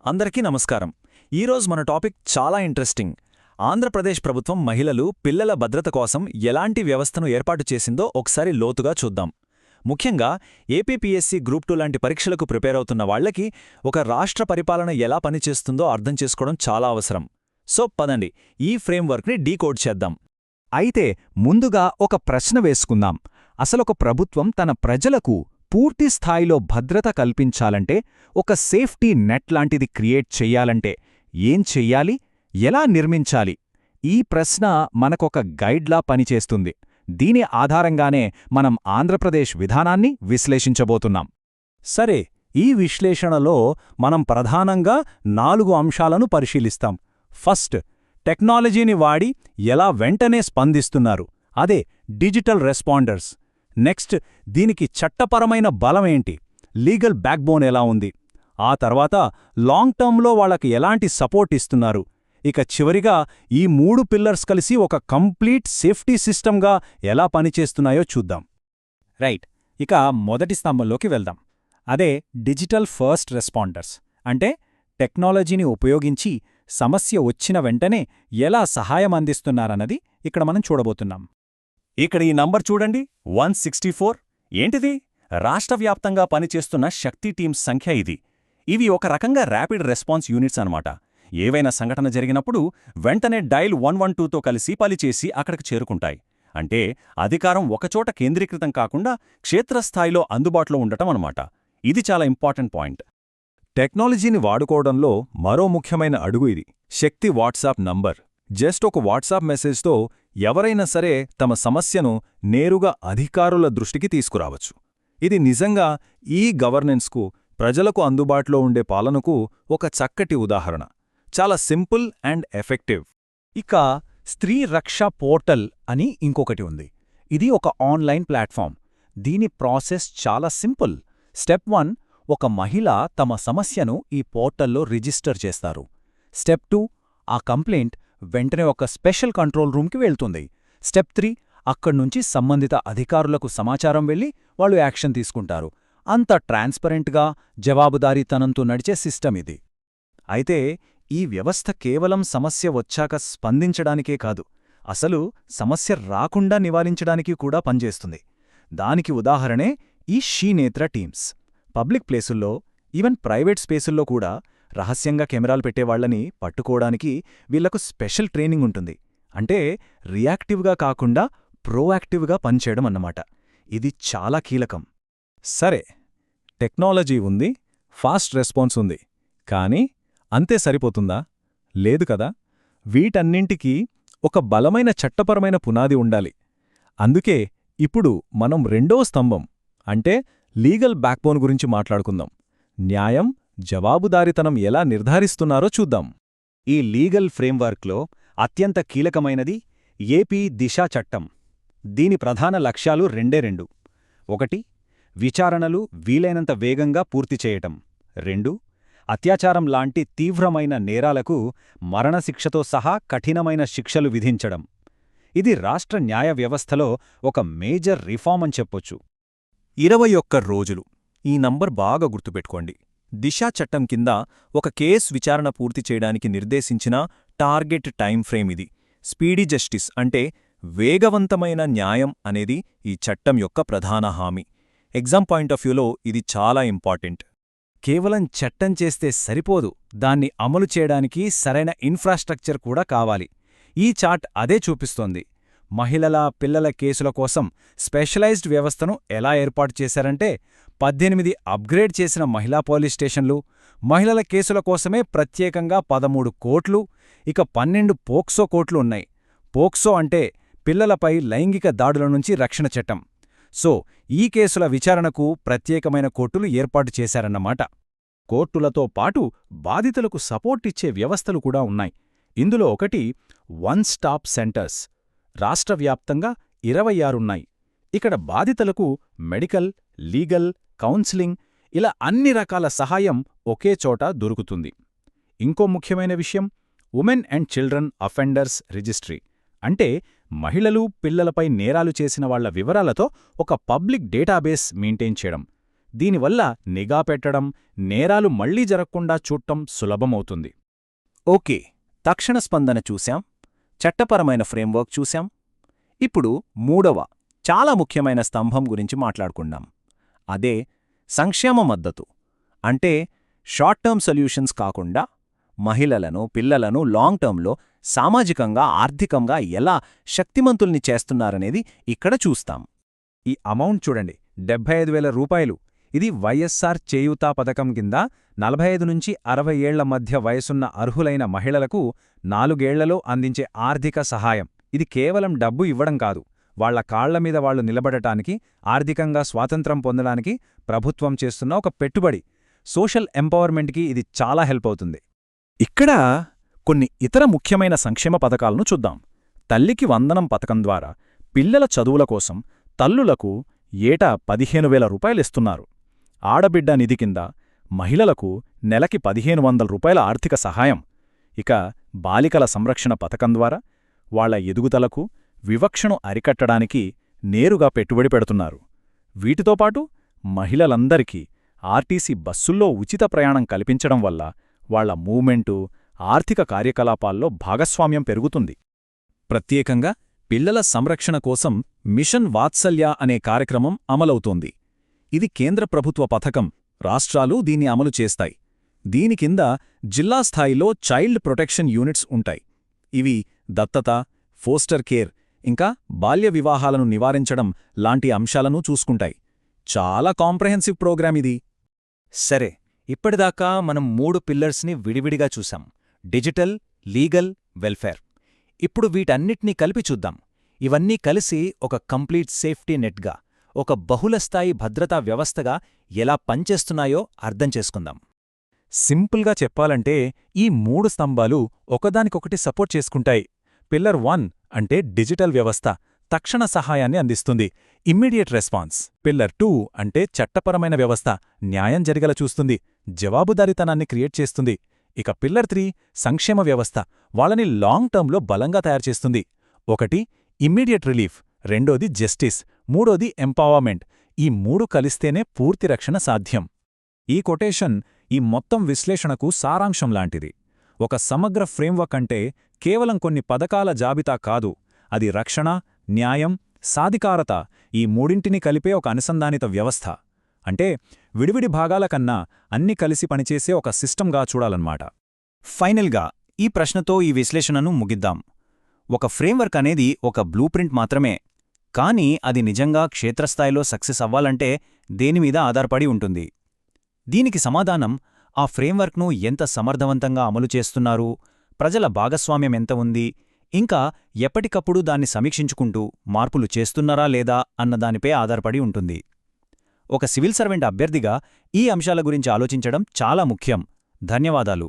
అందరికీ నమస్కారం. ఈరోజు మన టాపిక్ చాలా ఇంట్రెస్టింగ్. ఆంధ్రప్రదేశ్ ప్రభుత్వం మహిళలు, పిల్లల భద్రత కోసం ఎలాంటి వ్యవస్థను ఏర్పాటు చేసిందో ఒకసారి లోతుగా చూద్దాం. ముఖ్యంగా ఏపీపీఎస్సీ గ్రూప్ 2 లాంటి పరీక్షలకు ప్రిపేర్ అవుతున్న వాళ్లకి ఒక రాష్ట్ర పరిపాలన ఎలా పనిచేస్తుందో అర్థం చేసుకోవడం చాలా అవసరం. సో పదండి, ఈ ఫ్రేమ్వర్క్ని డీకోడ్ చేద్దాం. అయితే ముందుగా ఒక ప్రశ్న వేసుకుందాం. అసలొక ప్రభుత్వం తన ప్రజలకు పూర్తి స్థాయిలో భద్రత కల్పించాలంటే, ఒక సేఫ్టీ నెట్ లాంటిది క్రియేట్ చెయ్యాలంటే ఏం చెయ్యాలి, ఎలా నిర్మించాలి? ఈ ప్రశ్న మనకొక గైడ్లా పనిచేస్తుంది. దీని ఆధారంగానే మనం ఆంధ్రప్రదేశ్ విధానాన్ని విశ్లేషించబోతున్నాం. సరే, ఈ విశ్లేషణలో మనం ప్రధానంగా 4 అంశాలను పరిశీలిస్తాం. ఫస్ట్, టెక్నాలజీని వాడి ఎలా వెంటనే స్పందిస్తున్నారు, అదే డిజిటల్ రెస్పాండర్స్. నెక్స్ట్, దీనికి చట్టపరమైన బలమేంటి, లీగల్ బ్యాక్బోన్ ఎలా ఉంది. ఆ తర్వాత లాంగ్ టర్మ్లో వాళ్ళకి ఎలాంటి సపోర్ట్ ఇస్తున్నారు. ఇక చివరిగా ఈ 3 పిల్లర్స్ కలిసి ఒక కంప్లీట్ సేఫ్టీ సిస్టమ్గా ఎలా పనిచేస్తున్నాయో చూద్దాం. రైట్, ఇక మొదటి స్తంభంలోకి వెళ్దాం. అదే డిజిటల్ ఫస్ట్ రెస్పాండర్స్. అంటే టెక్నాలజీని ఉపయోగించి సమస్య వచ్చిన వెంటనే ఎలా సహాయం అందిస్తున్నారన్నది ఇక్కడ మనం చూడబోతున్నాం. ఇక్కడ ఈ నంబర్ చూడండి, 164. ఏంటిది? రాష్ట్రవ్యాప్తంగా పనిచేస్తున్న శక్తి టీమ్స్ సంఖ్య ఇది. ఇవి ఒక రకంగా ర్యాపిడ్ రెస్పాన్స్ యూనిట్స్ అన్నమాట. ఏవైనా సంఘటన జరిగినప్పుడు వెంటనే డైల్ 112తో కలిసి పనిచేసి అక్కడికి చేరుకుంటాయి. అంటే అధికారం ఒకచోట కేంద్రీకృతం కాకుండా క్షేత్రస్థాయిలో అందుబాటులో ఉండటం అన్నమాట. ఇది చాలా ఇంపార్టెంట్ పాయింట్. టెక్నాలజీని వాడుకోవడంలో మరో ముఖ్యమైన అడుగు ఇది శక్తి వాట్సాప్ నంబర్. జస్ట్ ఒక వాట్సాప్ మెసేజ్తో ఎవరైనా సరే తమ సమస్యను నేరుగా అధికారుల దృష్టికి తీసుకురావచ్చు. ఇది నిజంగా ఈ గవర్నెన్స్కు, ప్రజలకు అందుబాటులో ఉండే పాలనకు ఒక చక్కటి ఉదాహరణ. చాలా సింపుల్ అండ్ ఎఫెక్టివ్. ఇక స్త్రీ రక్ష పోర్టల్ అని ఇంకొకటి ఉంది. ఇది ఒక ఆన్లైన్ ప్లాట్ఫామ్. దీని ప్రాసెస్ చాలా సింపుల్. స్టెప్ 1, ఒక మహిళ తమ సమస్యను ఈ పోర్టల్లో రిజిస్టర్ చేస్తారు. స్టెప్ 2, ఆ కంప్లైంట్ వెంటనే ఒక స్పెషల్ కంట్రోల్ రూమ్కి వెళ్తుంది. స్టెప్ 3, అక్కడ్నుంచి సంబంధిత అధికారులకు సమాచారం వెళ్ళి వాళ్ళు యాక్షన్ తీసుకుంటారు. అంత ట్రాన్స్పరెంట్గా, జవాబుదారీతనంతో నడిచే సిస్టమ్ ఇది. అయితే ఈ వ్యవస్థ కేవలం సమస్య వచ్చాక స్పందించడానికే కాదు, అసలు సమస్య రాకుండా నివారించడానికి కూడా పనిచేస్తుంది. దానికి ఉదాహరణే ఈ షీనేత్ర టీమ్స్. పబ్లిక్ ప్లేసుల్లో, ఈవెన్ ప్రైవేట్ స్పేసుల్లో కూడా రహస్యంగా కెమెరాలు పెట్టేవాళ్లని పట్టుకోవడానికి వీళ్లకు స్పెషల్ ట్రైనింగ్ ఉంటుంది. అంటే రియాక్టివ్గా కాకుండా ప్రోయాక్టివ్గా పనిచేయడం అన్నమాట. ఇది చాలా కీలకం. సరే, టెక్నాలజీ ఉంది, ఫాస్ట్ రెస్పాన్స్ ఉంది, కానీ అంతే సరిపోతుందా? లేదు కదా. వీటన్నింటికీ ఒక బలమైన చట్టపరమైన పునాది ఉండాలి. అందుకే ఇప్పుడు మనం రెండో స్తంభం అంటే లీగల్ బ్యాక్బోన్ గురించి మాట్లాడుకుందాం. న్యాయం, జవాబుదారీతనం ఎలా నిర్ధారిస్తున్నారో చూద్దాం. ఈ లీగల్ ఫ్రేమ్వర్క్లో అత్యంత కీలకమైనది ఏపీ దిశా చట్టం. దీని ప్రధాన లక్ష్యాలు రెండే. 1, విచారణలు వీలైనంత వేగంగా పూర్తి చేయటం. 2, అత్యాచారం లాంటి తీవ్రమైన నేరాలకు మరణశిక్షతో సహా కఠినమైన శిక్షలు విధించడం. ఇది రాష్ట్ర న్యాయ వ్యవస్థలో ఒక మేజర్ రిఫార్మ్ అని చెప్పొచ్చు. 21 రోజులు. ఈ నంబర్ బాగా గుర్తుపెట్టుకోండి. దిశా చట్టం కింద ఒక కేస్ విచారణ పూర్తి చేయడానికి నిర్దేశించిన టార్గెట్ టైం ఫ్రేమ్ ఇది. స్పీడీ జస్టిస్ అంటే వేగవంతమైన న్యాయం అనేది ఈ చట్టం యొక్క ప్రధాన హామీ. ఎగ్జామ్ పాయింట్ ఆఫ్ వ్యూలో ఇది చాలా ఇంపార్టెంట్. కేవలం చట్టం చేస్తే సరిపోదు, దాన్ని అమలు చేయడానికి సరైన ఇన్ఫ్రాస్ట్రక్చర్ కూడా కావాలి. ఈ చార్ట్ అదే చూపిస్తోంది. మహిళల, పిల్లల కేసుల కోసం స్పెషలైజ్డ్ వ్యవస్థను ఎలా ఏర్పాటు చేశారంటే 18 అప్గ్రేడ్ చేసిన మహిళా పోలీస్ స్టేషన్లు, మహిళల కేసుల కోసమే ప్రత్యేకంగా 13 కోర్టులు, ఇక 12 పోక్సో కోర్టులు ఉన్నాయి. పోక్సో అంటే పిల్లలపై లైంగిక దాడుల నుంచి రక్షణ చట్టం. సో ఈ కేసుల విచారణకు ప్రత్యేకమైన కోర్టులు ఏర్పాటు చేశారన్నమాట. కోర్టులతో పాటు బాధితులకు సపోర్ట్ ఇచ్చే వ్యవస్థలు కూడా ఉన్నాయి. ఇందులో ఒకటి 1 స్టాప్ సెంటర్స్. రాష్ట్రవ్యాప్తంగా 26 ఉన్నాయి. ఇక్కడ బాధితులకు మెడికల్, లీగల్, కౌన్సిలింగ్ ఇలా అన్ని రకాల సహాయం ఒకే చోట దొరుకుతుంది. ఇంకో ముఖ్యమైన విషయం women and children offenders registry. అంటే మహిళలు, పిల్లలపై నేరాలు చేసిన వాళ్ల వివరాలతో ఒక పబ్లిక్ డేటాబేస్ మెయింటైన్ చేయడం. దీనివల్ల నిఘా పెట్టడం, నేరాలు మళ్లీ జరగకుండా చూడటం సులభమవుతుంది. ఓకే, తక్షణ స్పందన చూశాం, చట్టపరమైన ఫ్రేమ్వర్క్ చూశాం. ఇప్పుడు మూడవ, చాలా ముఖ్యమైన స్తంభం గురించి మాట్లాడుకుందాం. అదే సంక్షేమ మద్దతు. అంటే షార్ట్ టర్మ్ సొల్యూషన్స్ కాకుండా మహిళలను, పిల్లలను లాంగ్ టర్మ్లో సామాజికంగా, ఆర్థికంగా ఎలా శక్తిమంతుల్ని చేస్తున్నారనేది ఇక్కడ చూస్తాం. ఈ అమౌంట్ చూడండి, 75,000 రూపాయలు. ఇది వైఎస్సార్ చేయూతా పథకం కింద 45 నుంచి 60 ఏళ్ల మధ్య వయసున్న అర్హులైన మహిళలకు 4 ఏళ్లలో అందించే ఆర్థిక సహాయం. ఇది కేవలం డబ్బు ఇవ్వడం కాదు, వాళ్ల కాళ్లమీద వాళ్లు నిలబడటానికి, ఆర్థికంగా స్వాతంత్రం పొందడానికి ప్రభుత్వం చేస్తున్న ఒక పెట్టుబడి. సోషల్ ఎంపవర్మెంట్కి ఇది చాలా హెల్ప్ అవుతుంది. ఇక్కడ కొన్ని ఇతర ముఖ్యమైన సంక్షేమ పథకాలను చూద్దాం. తల్లికి వందనం పథకం ద్వారా పిల్లల చదువుల కోసం తల్లులకు ఏటా 15,000 రూపాయలిస్తున్నారు. ఆడబిడ్డ నిధి కింద మహిళలకు నెలకి 1,500 రూపాయల ఆర్థిక సహాయం. ఇక బాలికల సంరక్షణ పథకం ద్వారా వాళ్ల ఎదుగుదలకు, వివక్షను అరికట్టడానికి నేరుగా పెట్టుబడి పెడుతున్నారు. వీటితోపాటు మహిళలందరికీ ఆర్టీసీ బస్సుల్లో ఉచిత ప్రయాణం కల్పించడం వల్ల వాళ్ల మూవ్మెంటు, ఆర్థిక కార్యకలాపాల్లో భాగస్వామ్యం పెరుగుతుంది. ప్రత్యేకంగా పిల్లల సంరక్షణ కోసం మిషన్ వాత్సల్య అనే కార్యక్రమం అమలవుతోంది. ఇది కేంద్ర ప్రభుత్వ పథకం, రాష్ట్రాలు దీన్ని అమలు చేస్తాయి. దీని కింద జిల్లా స్థాయిలో చైల్డ్ ప్రొటెక్షన్ యూనిట్స్ ఉంటాయి. ఇవి దత్తత, ఫోస్టర్ కేర్, ఇంకా బాల్య వివాహాలను నివారించడం లాంటి అంశాలను చూసుకుంటాయి. చాలా కాంప్రహెన్సివ్ ప్రోగ్రామ్ ఇది. సరే, ఇప్పటిదాకా మనం 3 పిల్లర్స్ని విడివిడిగా చూసాం: డిజిటల్, లీగల్, వెల్ఫేర్. ఇప్పుడు వీటన్నిటినీ కలిపి చూద్దాం. ఇవన్నీ కలిసి ఒక కంప్లీట్ సేఫ్టీ నెట్గా, ఒక బహుళస్థాయి భద్రతా వ్యవస్థగా ఎలా పనిచేస్తున్నాయో అర్థం చేసుకుందాం. సింపుల్గా చెప్పాలంటే ఈ 3 స్తంభాలు ఒకదానికొకటి సపోర్ట్ చేసుకుంటాయి. పిల్లర్ 1 అంటే డిజిటల్ వ్యవస్థ, తక్షణ సహాయాన్ని అందిస్తుంది, ఇమ్మీడియట్ రెస్పాన్స్. పిల్లర్ 2 అంటే చట్టపరమైన వ్యవస్థ, న్యాయం జరిగేలా చూస్తుంది, జవాబుదారీతనాన్ని క్రియేట్ చేస్తుంది. ఇక పిల్లర్ 3 సంక్షేమ వ్యవస్థ, వాళ్ళని లాంగ్ టర్మ్లో బలంగా తయారుచేస్తుంది. ఒకటి ఇమ్మీడియట్ రిలీఫ్, రెండోది జస్టిస్, మూడోది ఎంపవర్మెంట్. ఈ 3 కలిస్తేనే పూర్తి రక్షణ సాధ్యం. ఈ కొటేషన్ ఈ మొత్తం విశ్లేషణకు సారాంశం లాంటిది. ఒక సమగ్ర ఫ్రేమ్వర్క్ అంటే కేవలం కొన్ని పథకాల జాబితా కాదు, అది రక్షణ, న్యాయం, సాధికారత, ఈ మూడింటిని కలిపే ఒక అనుసంధానిత వ్యవస్థ. అంటే విడివిడి భాగాల కన్నా అన్ని కలిసి పనిచేసే ఒక సిస్టంగా చూడాలన్నమాట. ఫైనల్గా ఈ ప్రశ్నతో ఈ విశ్లేషణను ముగిద్దాం. ఒక ఫ్రేమ్వర్క్ అనేది ఒక బ్లూప్రింట్ మాత్రమే, కానీ అది నిజంగా క్షేత్రస్థాయిలో సక్సెస్ అవ్వాలంటే దేనిమీద ఆధారపడి ఉంటుంది. దీనికి సమాధానం ఆ ఫ్రేమ్వర్క్ను ఎంత సమర్థవంతంగా అమలు చేస్తున్నారు, ప్రజల భాగస్వామ్యం ఎంత ఉంది, ఇంకా ఎప్పటికప్పుడు దాన్ని సమీక్షించుకుంటూ మార్పులు చేస్తున్నారా లేదా అన్నదానిపై ఆధారపడి ఉంటుంది. ఒక సివిల్ సర్వెంట్ అభ్యర్థిగా ఈ అంశాల గురించి ఆలోచించడం చాలా ముఖ్యం. ధన్యవాదాలు.